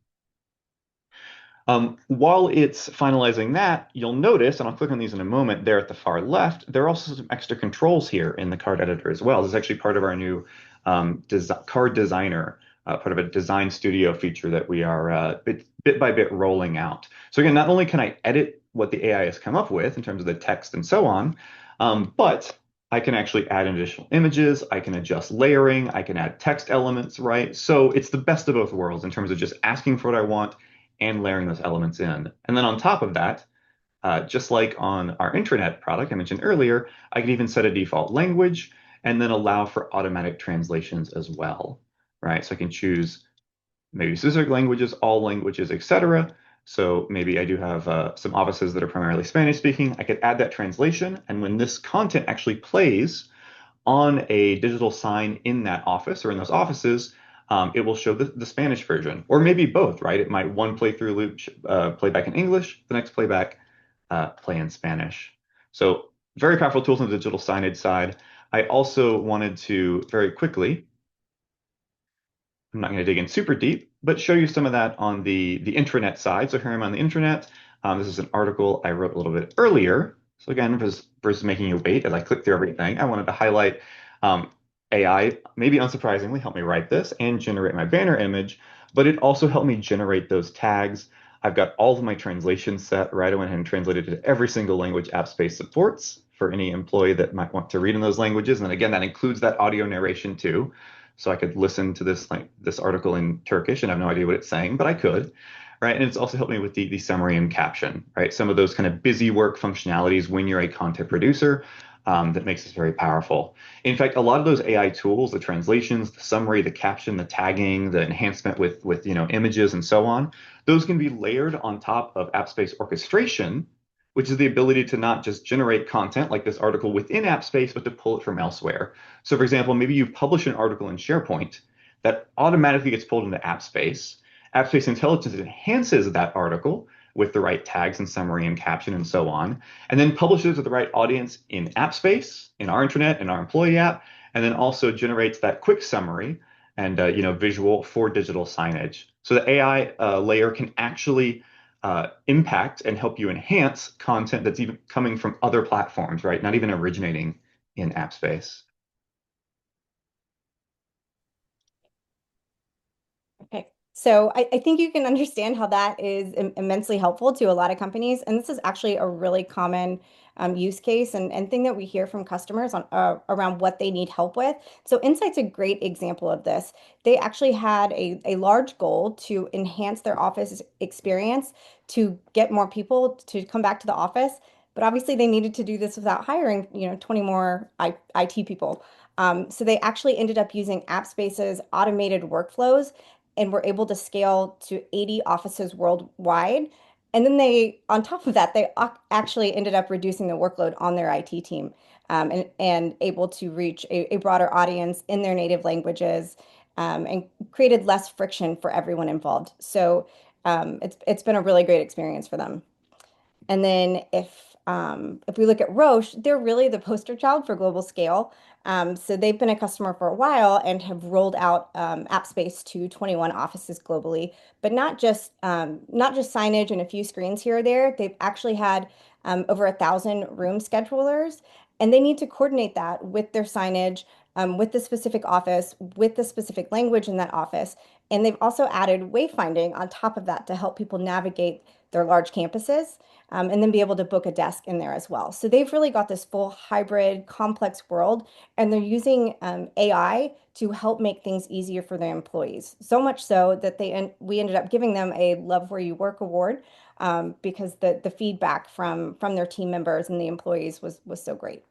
While it's finalizing that, you'll notice, and I'll click on these in a moment, there at the far left, there are also some extra controls here in the card editor as well. This is actually part of our new card designer, part of a design studio feature that we are bit by bit rolling out. So again, not only can I edit what the AI has come up with in terms of the text and so on, but I can actually add additional images. I can adjust layering. I can add text elements, right? So it's the best of both worlds in terms of just asking for what I want and layering those elements in. And then on top of that, just like on our intranet product I mentioned earlier, I can even set a default language and then allow for automatic translations as well, right? So I can choose maybe specific languages, all languages, etc. So maybe I do have some offices that are primarily Spanish speaking. I could add that translation, and when this content actually plays on a digital sign in that office or in those offices, it will show the Spanish version, or maybe both, right? It might one playthrough loop play back in English, the next playback play in Spanish. So very powerful tools on the digital signage side. I also wanted to very quickly, I'm not going to dig in super deep, but show you some of that on the intranet side. So here I'm on the intranet. This is an article I wrote a little bit earlier. So again, versus making you wait as I click through everything, I wanted to highlight AI, maybe unsurprisingly, helped me write this and generate my banner image, but it also helped me generate those tags. I've got all of my translations set, right? I went ahead and translated it to every single language AppSpace supports for any employee that might want to read in those languages. And then again, that includes that audio narration too. So I could listen to this article in Turkish and have no idea what it's saying, but I could, right? And it's also helped me with the summary and caption, right? Some of those kind of busy work functionalities when you're a content producer, that makes this very powerful. In fact, a lot of those AI tools, the translations, the summary, the caption, the tagging, the enhancement with images and so on, those can be layered on top of AppSpace orchestration, which is the ability to not just generate content like this article within AppSpace, but to pull it from elsewhere. So for example, maybe you publish an article in SharePoint that automatically gets pulled into AppSpace. AppSpace Intelligence enhances that article with the right tags and summary and caption and so on, and then publishes it to the right audience in AppSpace, in our intranet, in our employee app, and then also generates that quick summary and visual for digital signage. So the AI layer can actually impact and help you enhance content that's even coming from other platforms, right? Not even originating in AppSpace. Okay. So I think you can understand how that is immensely helpful to a lot of companies. And this is actually a really common use case and thing that we hear from customers on around what they need help with. So Insight's a great example of this. They actually had a large goal to enhance their office experience, to get more people to come back to the office. But obviously they needed to do this without hiring, 20 more IT people. So they actually ended up using AppSpace's automated workflows and were able to scale to 80 offices worldwide. And then they, on top of that, they actually ended up reducing the workload on their IT team, and able to reach a broader audience in their native languages, and created less friction for everyone involved. So it's been a really great experience for them. And then if we look at Roche, they're really the poster child for global scale. So they've been a customer for a while and have rolled out AppSpace to 21 offices globally, but not just signage and a few screens here or there. They've actually had over 1,000 room schedulers, and they need to coordinate that with their signage, with the specific office, with the specific language in that office. And they've also added wayfinding on top of that to help people navigate their large campuses, and then be able to book a desk in there as well. So they've really got this full hybrid, complex world, and they're using AI to help make things easier for their employees. So much so that we ended up giving them a Love Where You Work award, because the feedback from their team members and the employees was so great.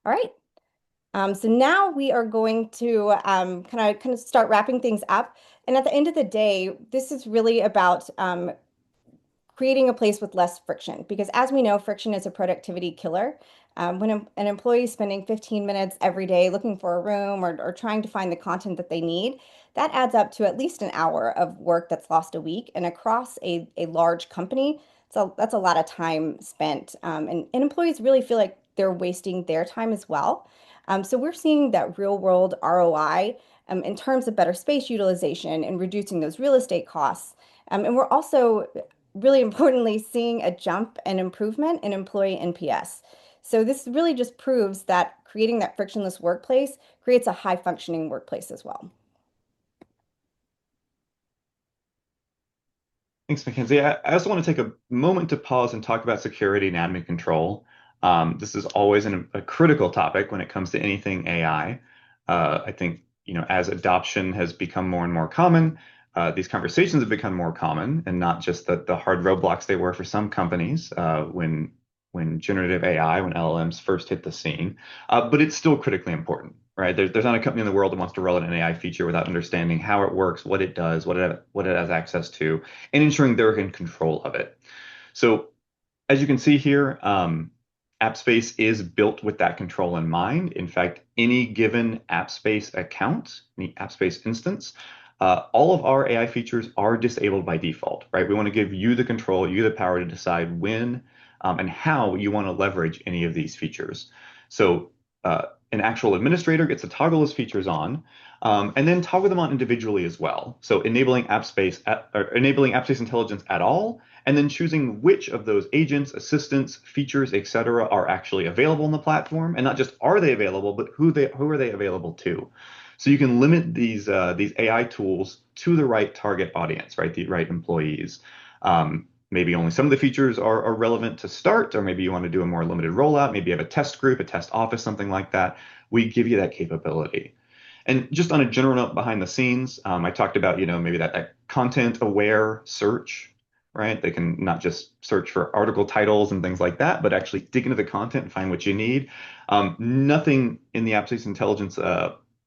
All right. So now we are going to kind of start wrapping things up. And at the end of the day, this is really about creating a place with less friction. Because as we know, friction is a productivity killer. When an employee is spending 15 minutes every day looking for a room or trying to find the content that they need, that adds up to at least an hour of work that's lost a week. And across a large company, so that's a lot of time spent. And employees really feel like they're wasting their time as well. So we're seeing that real world ROI, in terms of better space utilization and reducing those real estate costs. And we're also really importantly seeing a jump and improvement in employee NPS. So this really just proves that creating that frictionless workplace creates a high functioning workplace as well. Thanks, Mackenzie. I also want to take a moment to pause and talk about security and admin control. This is always a critical topic when it comes to anything AI. I think, as adoption has become more and more common, these conversations have become more common, and not just the hard roadblocks they were for some companies when generative AI, when LLMs first hit the scene. But it's still critically important, right? There's not a company in the world that wants to roll out an AI feature without understanding how it works, what it does, what it has access to, and ensuring they're in control of it. So as you can see here, AppSpace is built with that control in mind. In fact, any given AppSpace account, any AppSpace instance, all of our AI features are disabled by default, right? We want to give you the control, you the power to decide when and how you want to leverage any of these features. So an actual administrator gets to toggle those features on, and then toggle them on individually as well. So enabling AppSpace intelligence at all, and then choosing which of those agents, assistants, features, etc., are actually available on the platform, and not just are they available, but who are they available to. So you can limit these AI tools to the right target audience, right? The right employees. Maybe only some of the features are relevant to start, or maybe you want to do a more limited rollout. Maybe you have a test group, a test office, something like that. We give you that capability. And just on a general note behind the scenes, I talked about, maybe that content aware search, right? They can not just search for article titles and things like that, but actually dig into the content and find what you need. Nothing in the Application Intelligence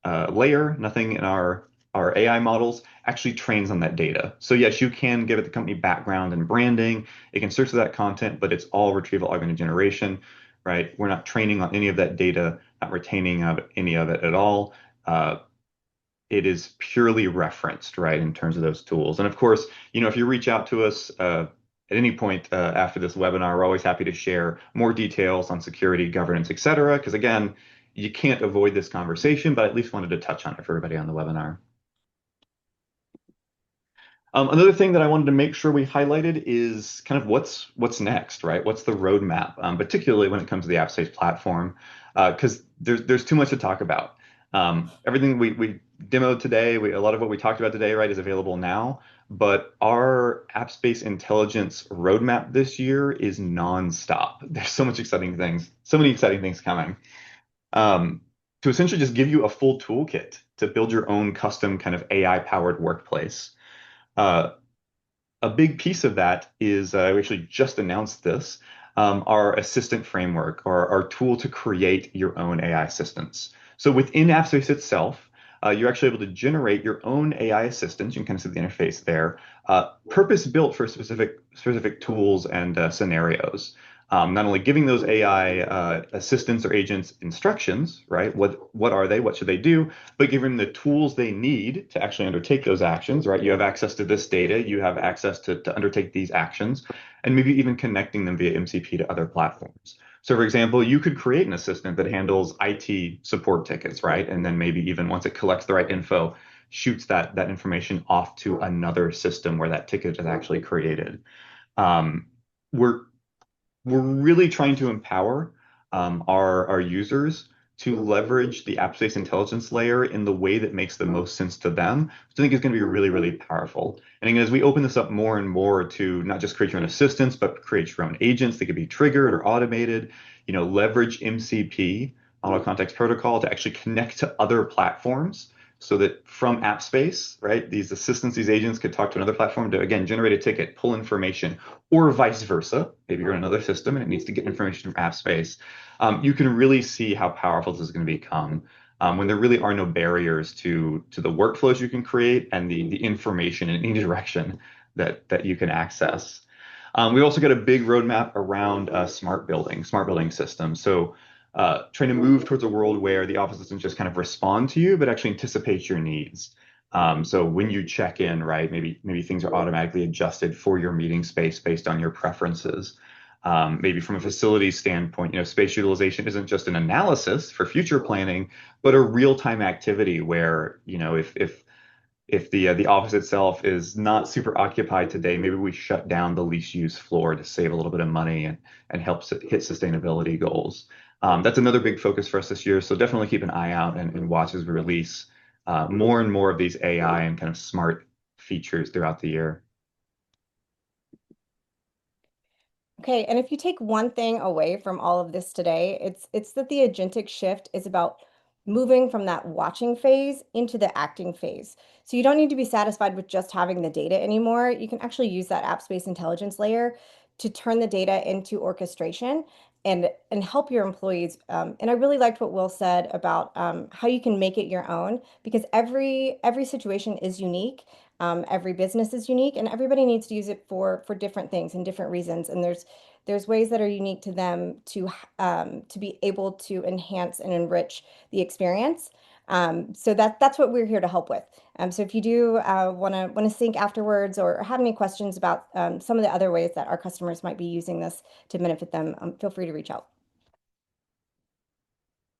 layer, nothing in our AI models actually trains on that data. So yes, you can give it the company background and branding. It can search for that content, but it's all retrieval augmented generation, right? We're not training on any of that data, not retaining of any of it at all. Uh, it is purely referenced, right, in terms of those tools. And of course, if you reach out to us at any point after this webinar, we're always happy to share more details on security, governance, et cetera. Because again, you can't avoid this conversation, but I at least wanted to touch on it for everybody on the webinar. Another thing that I wanted to make sure we highlighted is kind of what's next, right? What's the roadmap, particularly when it comes to the AppSpace platform, because there's too much to talk about. Everything we demoed today, a lot of what we talked about today, right, is available now. But our AppSpace intelligence roadmap this year is nonstop. There's so many exciting things coming. To essentially just give you a full toolkit to build your own custom kind of AI-powered workplace. Uh, a big piece of that is we actually just announced this, our assistant framework, or our tool to create your own AI assistants. So within AppSpace itself, you're actually able to generate your own AI assistants. You can kind of see the interface there, purpose built for specific tools and scenarios. Not only giving those AI assistants or agents instructions, right? What are they? What should they do? But giving them the tools they need to actually undertake those actions, right? You have access to this data, you have access to undertake these actions, and maybe even connecting them via MCP to other platforms. So, for example, you could create an assistant that handles IT support tickets, right? And then maybe even once it collects the right info, shoots that information off to another system where that ticket is actually created. Um, we're we're really trying to empower our users to leverage the app-based intelligence layer in the way that makes the most sense to them, which I think is going to be really, really powerful. And again, as we open this up more and more to not just create your own assistants, but create your own agents that could be triggered or automated, leverage MCP, Auto Context Protocol, to actually connect to other platforms so that from AppSpace, right, these assistants, these agents could talk to another platform to, again, generate a ticket, pull information, or vice versa. Maybe you're in another system and it needs to get information from AppSpace. You can really see how powerful this is going to become when there really are no barriers to the workflows you can create and the information in any direction that you can access. We've also got a big roadmap around smart building systems. So trying to move towards a world where the office doesn't just kind of respond to you, but actually anticipate your needs. So when you check in, right, maybe things are automatically adjusted for your meeting space based on your preferences. Maybe from a facility standpoint, space utilization isn't just an analysis for future planning, but a real-time activity where, if the office itself is not super occupied today, maybe we shut down the least used floor to save a little bit of money and help hit sustainability goals. That's another big focus for us this year. So definitely keep an eye out and watch as we release more and more of these AI and kind of smart features throughout the year. Okay, and if you take one thing away from all of this today, it's that the agentic shift is about moving from that watching phase into the acting phase. So you don't need to be satisfied with just having the data anymore. You can actually use that app space intelligence layer to turn the data into orchestration and help your employees. And I really liked what Will said about how you can make it your own because every situation is unique. Every business is unique, and everybody needs to use it for different things and different reasons. And there's ways that are unique to them to be able to enhance and enrich the experience. So that's what we're here to help with. So if you do want to sync afterwards or have any questions about some of the other ways that our customers might be using this to benefit them, feel free to reach out.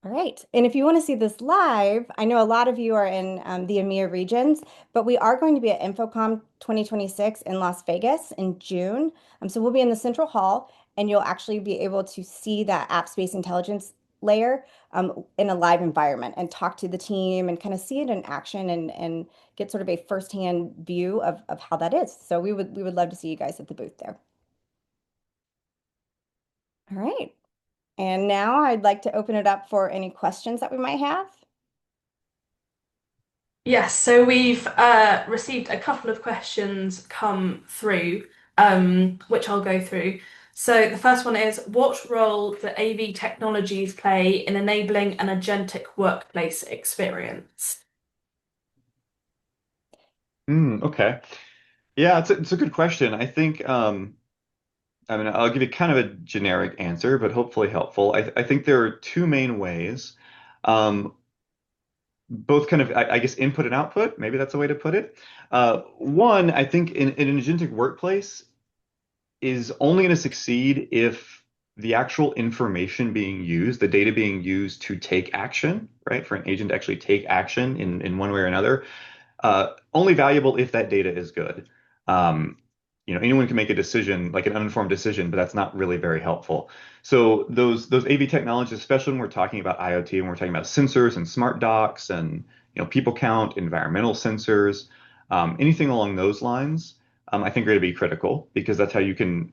All right. And if you want to see this live, I know a lot of you are in the EMEA regions, but we are going to be at InfoComm 2026 in Las Vegas in June. So we'll be in the Central Hall, and you'll actually be able to see that app space intelligence layer in a live environment and talk to the team and kind of see it in action and get sort of a firsthand view of how that is. So we would love to see you guys at the booth there. All right. And now I'd like to open it up for any questions that we might have. Yes, so we've received a couple of questions come through, which I'll go through. So the first one is, what role do AV technologies play in enabling an agentic workplace experience? Okay. Yeah, it's a good question. I think I mean I'll give you kind of a generic answer, but hopefully helpful. I think there are two main ways. Um, Both kind of I guess input and output, maybe that's a way to put it. One, I think in an agentic workplace is only going to succeed if the actual information being used, the data being used to take action, right? For an agent to actually take action in one way or another, only valuable if that data is good. Um, anyone can make a decision, like an uninformed decision, but that's not really very helpful. So those AV technologies, especially when we're talking about IoT, when we're talking about sensors and smart docks and people count, environmental sensors, anything along those lines, I think are going to be critical because that's how you can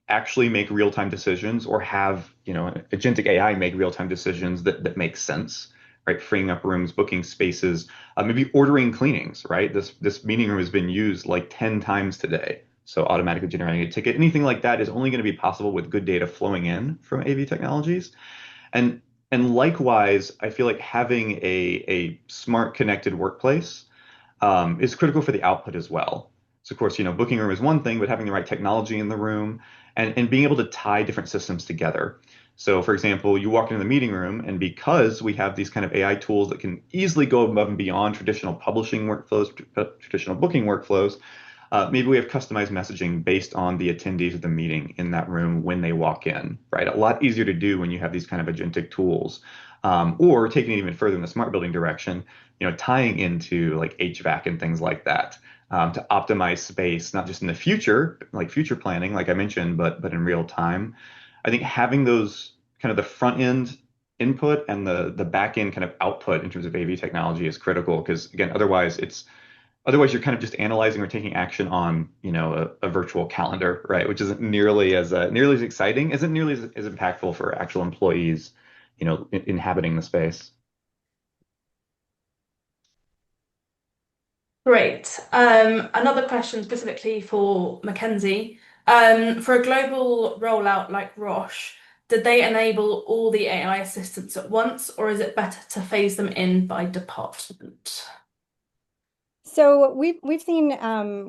actually make real-time decisions or have agentic AI make real-time decisions that make sense, right? Freeing up rooms, booking spaces, maybe ordering cleanings, right? This meeting room has been used like 10 times today. So automatically generating a ticket, anything like that is only going to be possible with good data flowing in from AV technologies. And and likewise, I feel like having a smart connected workplace is critical for the output as well. So of course, booking a room is one thing, but having the right technology in the room and being able to tie different systems together. So for example, you walk into the meeting room and because we have these kind of AI tools that can easily go above and beyond traditional publishing workflows, traditional booking workflows, maybe we have customized messaging based on the attendees of the meeting in that room when they walk in, right? A lot easier to do when you have these kind of agentic tools. Or taking it even further in the smart building direction, tying into like HVAC and things like that to optimize space, not just in the future, like future planning, like I mentioned, but in real time. I think having those kind of the front end input and the back end kind of output in terms of AV technology is critical because again, otherwise you're kind of just analyzing or taking action on a virtual calendar, right? Which isn't nearly as exciting, isn't nearly as impactful for actual employees, inhabiting the space. Great. Another question specifically for Mackenzie. For a global rollout like Roche, did they enable all the AI assistants at once, or is it better to phase them in by department? So we've seen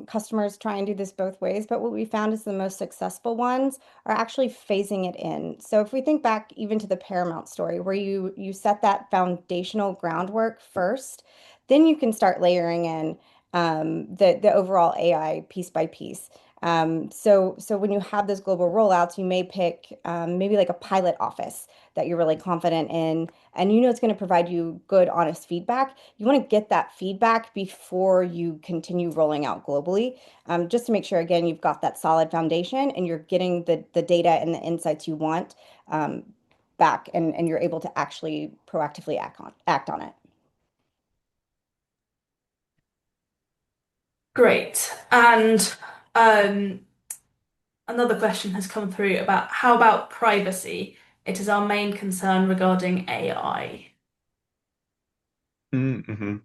customers try and do this both ways, but what we found is the most successful ones are actually phasing it in. So if we think back even to the Paramount story, where you set that foundational groundwork first, then you can start layering in the overall AI piece by piece. So when you have those global rollouts, you may pick maybe like a pilot office that you're really confident in, and you know it's going to provide you good, honest feedback. You want to get that feedback before you continue rolling out globally, just to make sure, again, you've got that solid foundation and you're getting the data and the insights you want um, back, and you're able to actually proactively act on it. Great. And um, another question has come through about how about privacy? It is our main concern regarding AI. Mm-hmm.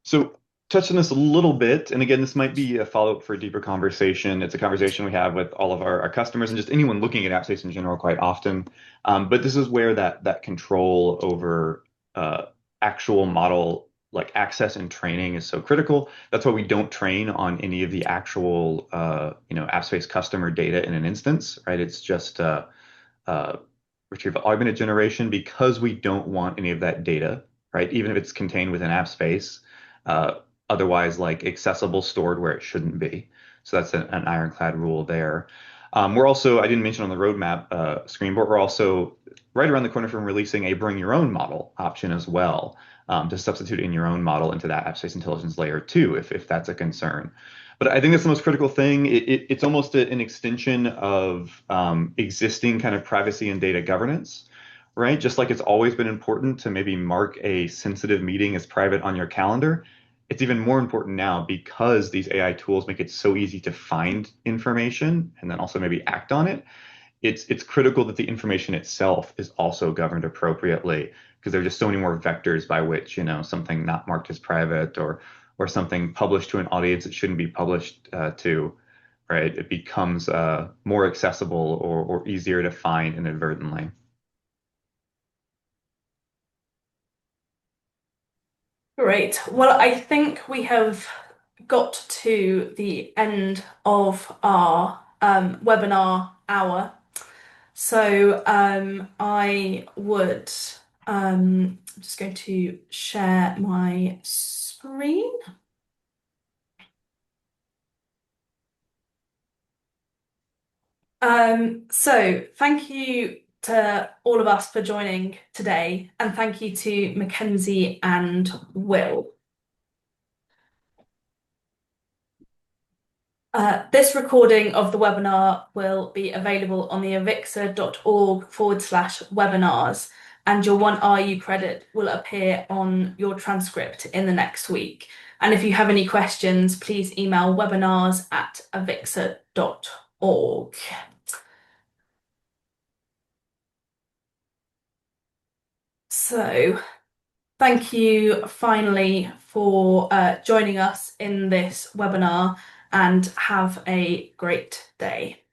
So, touch on this a little bit, and again, this might be a follow-up for a deeper conversation. It's a conversation we have with all of our customers and just anyone looking at app space in general quite often. But this is where that control over uh, actual model like access and training is so critical. That's why we don't train on any of the actual app space customer data in an instance, right? It's just uh, retrieval augmented generation because we don't want any of that data, right? Even if it's contained within app space, uh, otherwise like accessible, stored where it shouldn't be. So that's an ironclad rule there. We're also, I didn't mention on the roadmap screen, but we're also right around the corner from releasing a bring your own model option as well, to substitute in your own model into that app space intelligence layer too, if that's a concern. But I think that's the most critical thing. It's almost an extension of existing kind of privacy and data governance, right? Just like it's always been important to maybe mark a sensitive meeting as private on your calendar, it's even more important now because these AI tools make it so easy to find information and then also maybe act on it. It's critical that the information itself is also governed appropriately because there are just so many more vectors by which, something not marked as private or something published to an audience it shouldn't be published to, right? It becomes more accessible or easier to find inadvertently. Great. Well, I think we have got to the end of our webinar hour. So I would I'm just going to share my screen. So thank you to all of us for joining today, and thank you to Mackenzie and Will. This recording of the webinar will be available on the avixa.org/webinars, and your 1RU credit will appear on your transcript in the next week. And if you have any questions, please email webinars@avixa.org. So, thank you finally for joining us in this webinar, and have a great day.